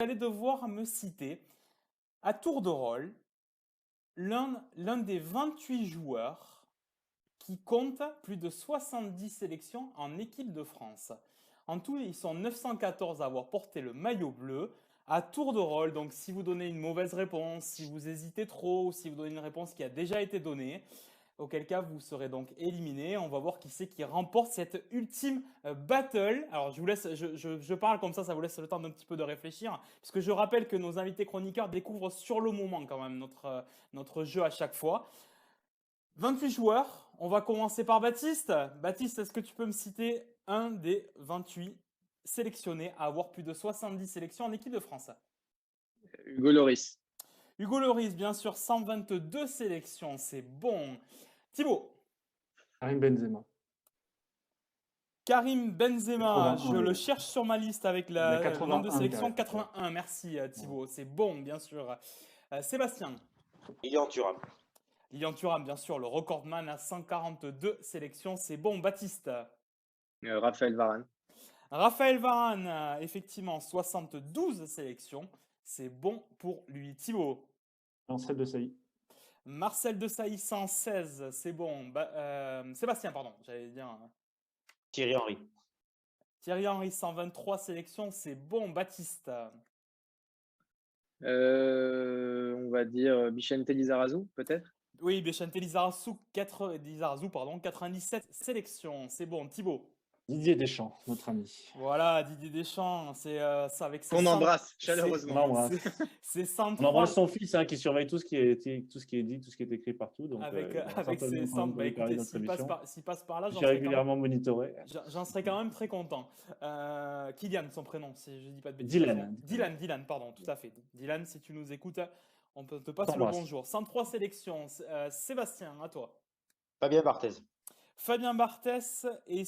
allez devoir me citer, à tour de rôle, l'un des 28 joueurs qui compte plus de 70 sélections en équipe de France. En tout, ils sont 914 à avoir porté le maillot bleu. À tour de rôle, donc si vous donnez une mauvaise réponse, si vous hésitez trop, ou si vous donnez une réponse qui a déjà été donnée, auquel cas vous serez donc éliminé. On va voir qui c'est qui remporte cette ultime battle. Alors je vous laisse, je parle comme ça vous laisse le temps d'un petit peu de réfléchir, parce que je rappelle que nos invités chroniqueurs découvrent sur le moment quand même notre jeu à chaque fois. 28 joueurs, on va commencer par Baptiste. Baptiste, est-ce que tu peux me citer un des 28 sélectionnés à avoir plus de 70 sélections en équipe de France? Hugo Lloris. Hugo Lloris, bien sûr, 122 sélections, c'est bon. Thibaut. Karim Benzema. Karim Benzema, 81. je le cherche sur ma liste avec le nombre de 81, sélections. Karim. 81, merci Thibaut, c'est bon, bien sûr. Sébastien. Lilian Thuram. Lilian Thuram, bien sûr, le recordman à 142 sélections, c'est bon. Baptiste. Raphaël Varane. Raphaël Varane, effectivement, 72 sélections, c'est bon pour lui. Thibaut. Marcel Desailly. Marcel Desailly, 116, c'est bon. Sébastien, pardon, j'allais dire. Thierry Henry. Thierry Henry, 123 sélections, c'est bon. Baptiste. On va dire Vicente Lizarazu, peut-être. Oui, Vicente Lizarazu, 97 sélections, c'est bon. Thibaut. Didier Deschamps, notre ami. Voilà, Didier Deschamps, c'est ça avec ses On 100 embrasse chaleureusement. On embrasse. C'est On 103. embrasse son fils qui surveille tout ce qui est dit, tout ce qui est écrit partout. Donc, avec certainement ses 100. Bah, écoutez, notre émission. s'il passe par là, J'ai régulièrement monitoré. J'en serais quand même très content. Kylian, son prénom, si je dis pas de bêtises. Dylan, pardon, tout à fait. Dylan, si tu nous écoutes, on te passe le bonjour. 103 sélections. Sébastien, à toi. Fabien Barthez. Fabien Barthez, je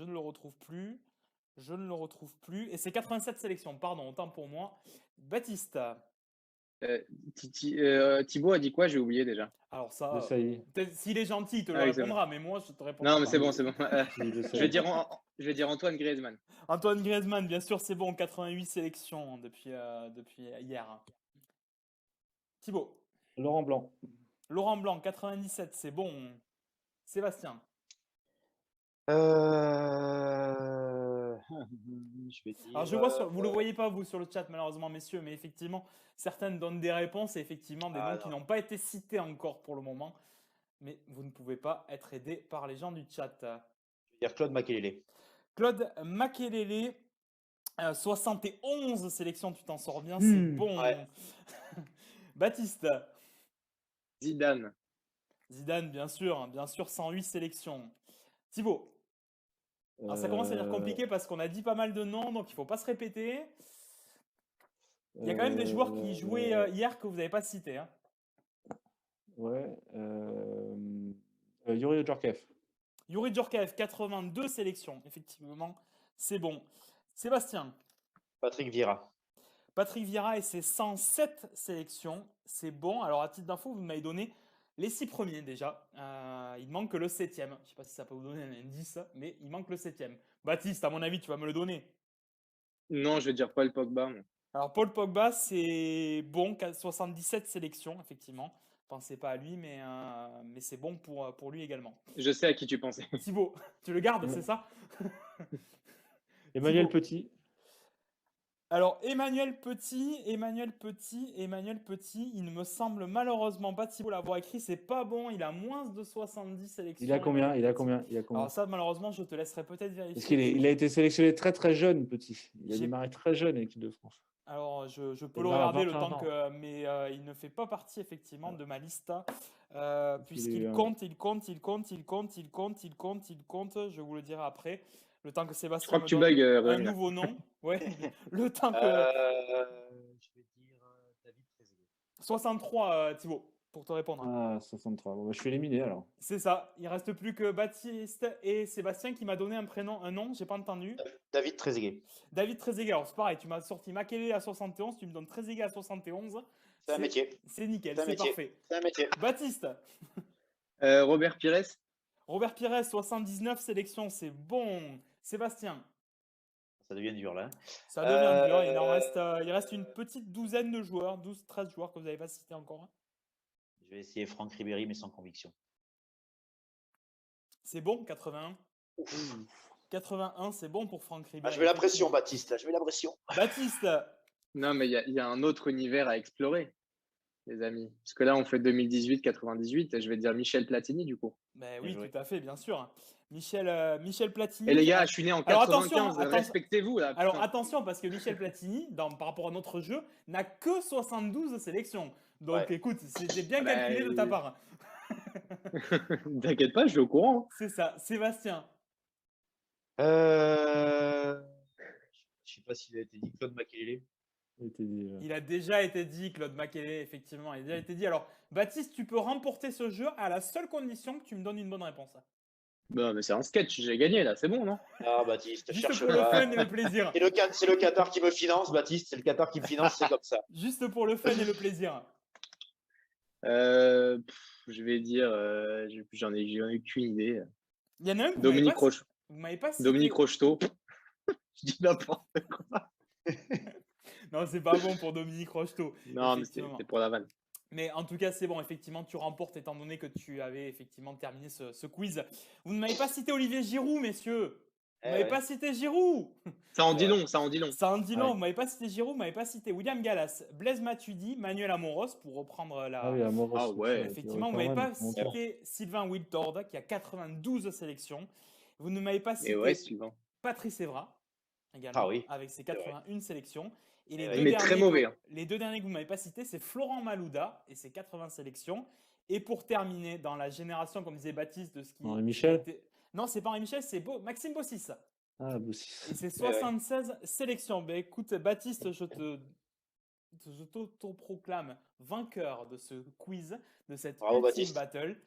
ne le retrouve plus. Et c'est 87 sélections, pardon, autant pour moi. Baptiste. Thibaut a dit quoi? J'ai oublié déjà. Alors ça, s'il est gentil, il te le répondra, mais moi je te répondrai pas. Non, mais c'est bon. Je vais dire Antoine Griezmann. Antoine Griezmann, bien sûr, c'est bon, 88 sélections depuis hier. Thibaut. Laurent Blanc. Laurent Blanc, 97, c'est bon. Sébastien. Je vais dire. Alors je vois vous le voyez pas vous sur le chat malheureusement messieurs, mais effectivement certaines donnent des réponses et effectivement des noms qui n'ont pas été cités encore pour le moment, mais vous ne pouvez pas être aidé par les gens du chat. Je vais dire Claude Makelele. Claude Makelele, 71 sélections, tu t'en sors bien, c'est bon. Ouais. Baptiste. Zidane, bien sûr, 108 sélections. Thibaut. Alors ça commence à devenir compliqué parce qu'on a dit pas mal de noms, donc il ne faut pas se répéter. Il y a quand même des joueurs qui jouaient hier que vous n'avez pas cités. Hein. Ouais. Youri Djorkaeff. Youri Djorkaeff, 82 sélections, effectivement, c'est bon. Sébastien. Patrick Vieira. Patrick Vieira et ses 107 sélections, c'est bon. Alors à titre d'info, vous m'avez donné les 6 premiers déjà. Il manque le 7e. Je ne sais pas si ça peut vous donner un indice, mais il manque le 7e. Baptiste, à mon avis, tu vas me le donner. Non, je vais dire Paul Pogba. Alors Paul Pogba, c'est bon, 77 sélections, effectivement. Pensez pas à lui, mais c'est bon pour lui également. Je sais à qui tu pensais. Thibaut, tu le gardes, c'est ça? Emmanuel Petit. Alors, Emmanuel Petit, il ne me semble malheureusement pas, Thibaut l'avoir écrit, c'est pas bon, il a moins de 70 sélections. Il a combien? Alors ça, malheureusement, je te laisserai peut-être vérifier. Parce qu'il a été sélectionné très très jeune, Petit. Il a démarré très jeune avec l'équipe de France. Alors, je peux le regarder le temps que... Mais il ne fait pas partie, effectivement, de ma liste. Puisqu'il compte. Je vous le dirai après. Le temps que Sébastien me donne un nouveau nom. Ouais. Le temps que... Je vais dire David Trezeguet. 63, Thibaut, pour te répondre. Ah, 63. Bon, je suis éliminé alors. C'est ça. Il reste plus que Baptiste et Sébastien qui m'a donné un prénom, un nom, j'ai pas entendu. David Trezeguet. David Trezeguet. Alors c'est pareil, tu m'as sorti Makelele à 71, tu me donnes Trezeguet à 71. C'est un métier. C'est nickel, c'est parfait. C'est un métier. Baptiste. Robert Pires. 79 sélections, c'est bon. Sébastien. Ça devient dur là. Ça devient dur. Il reste une petite douzaine de joueurs, 12-13 joueurs que vous n'avez pas cités encore. Je vais essayer Franck Ribéry, mais sans conviction. C'est bon, 81. 81, c'est bon pour Franck Ribéry. Ah, je mets la pression, Baptiste. Là, je mets la pression. Baptiste, Non, mais il y a un autre univers à explorer, les amis. Parce que là, on fait 2018-98 et je vais dire Michel Platini, du coup. ben oui, Bien joué. tout à fait, bien sûr. Michel Platini. Et les gars, je suis né en Alors, 95, attention, respectez-vous là. Alors putain. attention, parce que Michel Platini, par rapport à notre jeu, n'a que 72 sélections. Donc Ouais. écoute, c'était bien Bah, calculé de ta part. T'inquiète pas, je suis au courant. C'est ça. Sébastien, Je sais pas s'il a été dit Claude Makelele. Il était dit, il a déjà été dit, Claude Makélélé, effectivement, il a déjà été dit. Alors, Baptiste, tu peux remporter ce jeu à la seule condition que tu me donnes une bonne réponse. Non, mais c'est un sketch, j'ai gagné là, c'est bon, non? Ah, Baptiste, Juste cherche pour le pas. fun et le plaisir. C'est le Qatar qui me finance, Baptiste. C'est le Qatar qui me finance, c'est comme ça. Juste pour le fun et le plaisir. Je vais dire, j'en ai aucune idée. Il y en a un que Dominique Rocheteau. vous m'avez pas cité. Dominique Rocheteau. Je dis n'importe quoi. Non, c'est pas bon pour Dominique Rocheteau. Non, mais Effectivement. c'était pour la vanne. Mais en tout cas, c'est bon. Effectivement, tu remportes étant donné que tu avais effectivement terminé ce quiz. Vous ne m'avez pas cité Olivier Giroud, messieurs. Vous m'avez pas cité Giroud. Ça en dit long, ça en dit long. Ça en dit long. Ouais. Vous m'avez pas cité Giroud, vous m'avez pas cité William Gallas, Blaise Matuidi, Manuel Amoros pour reprendre la. Ah oui, Amoros. Ah ouais, Effectivement, vous ne m'avez pas cité Sylvain Wiltord qui a 92 sélections. Vous ne m'avez pas cité Et ouais, suivant. Patrice Evra également Ah oui, avec ses 81 sélections. Et les Ouais. deux Mais derniers très mauvais. Hein. Les deux derniers que vous ne m'avez pas cités, c'est Florent Malouda et ses 80 sélections. Et pour terminer, dans la génération, comme disait Baptiste, de ce qui. Henri Michel Non, c'est pas Henri Michel, c'est Maxime Bossis. Ah, Et Bossis. c'est 76 sélections. Ben, écoute, Baptiste, je t'autoproclame vainqueur de ce quiz, de cette Bravo, ultime Baptiste. battle.